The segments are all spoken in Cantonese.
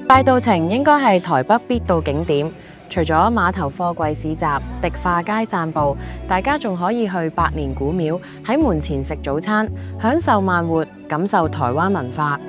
大稻埕應該係台北必到景點，除咗碼頭貨櫃市集、迪化街散步，大家仲可以去百年古廟，喺門前食早餐，享受慢活，感受台灣文化。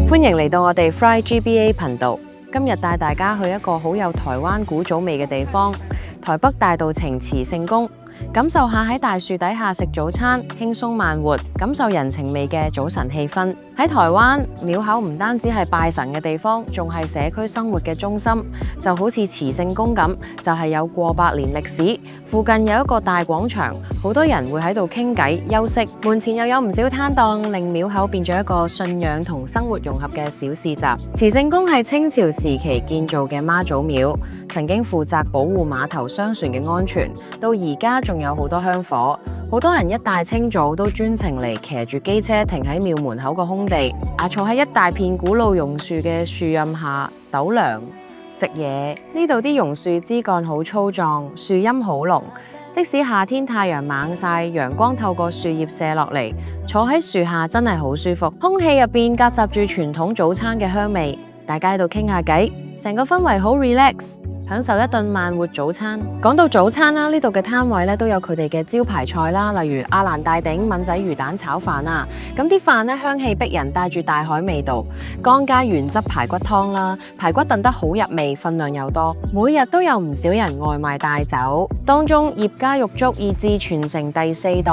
歡迎嚟到我哋 Fly GBA 頻道，今日帶大家去一個好有台灣古早味嘅地方——台北大稻埕慈聖宮。感受下喺大樹底下食早餐，輕鬆慢活，感受人情味嘅早晨氣氛。喺台灣，廟口唔單止係拜神嘅地方，仲係社區生活嘅中心。就好似慈聖宮咁，就係有過百年歷史。附近有一個大廣場，好多人會喺度傾偈休息。門前又有唔少攤檔，令廟口變咗一個信仰同生活融合嘅小市集。慈聖宮係清朝時期建造嘅媽祖廟，曾經負責保護碼頭商船嘅安全，到而家仲有好多香火。好多人一大清早都專程嚟騎住機車停喺廟門口個空地，坐喺一大片古老榕樹嘅樹蔭下抖涼食嘢。呢度啲榕樹枝幹好粗壯，樹蔭好濃，即使夏天太陽猛曬，陽光透過樹葉射落嚟，坐喺樹下真係好舒服。空氣入邊夾雜住傳統早餐嘅香味，大家喺度傾下偈，成個氛圍好 relax。享受一頓慢活早餐。講到早餐啦，呢度嘅攤位咧都有佢哋嘅招牌菜啦，例如阿蘭大鼎炆仔魚蛋炒飯啊。咁啲飯咧香氣逼人，帶住大海味道。江家原汁排骨湯啦，排骨燉得好入味，分量又多。每日都有唔少人外賣帶走，當中葉家肉粥以至傳承第4代，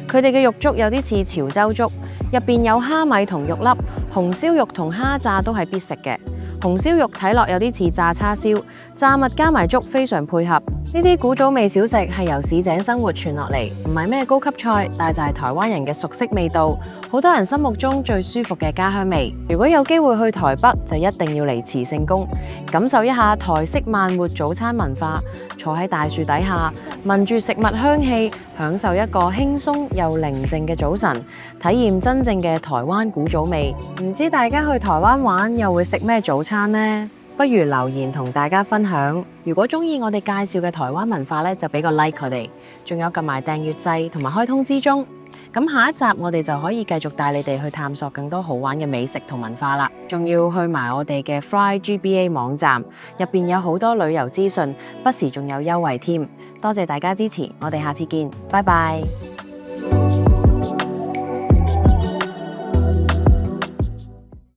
佢哋嘅肉粥有啲似潮州粥，入邊有蝦米同肉粒，紅燒肉同蝦炸都係必食嘅。紅燒肉睇落有啲似炸叉燒，炸物加埋粥非常配合。呢啲古早味小食係由市井生活傳落嚟，唔係咩高級菜，但係就係台灣人嘅熟悉味道，好多人心目中最舒服嘅家鄉味。如果有機會去台北，就一定要嚟慈聖宮，感受一下台式慢活早餐文化，坐喺大樹底下，聞住食物香氣，享受一個輕鬆又寧靜嘅早晨，體驗真正嘅台灣古早味。唔知大家去台灣玩又會食咩早餐呢？不如留言同大家分享。如果中意我哋介紹嘅台灣文化咧，就俾個 like 佢哋，仲有撳埋訂閱掣同埋開通知中。咁下一集我哋就可以繼續帶你哋去探索更多好玩嘅美食同文化啦。仲要去埋我哋嘅 Fly GBA 網站，入邊有好多旅遊資訊，不時仲有優惠添。多謝大家支持，我哋下次見，拜拜。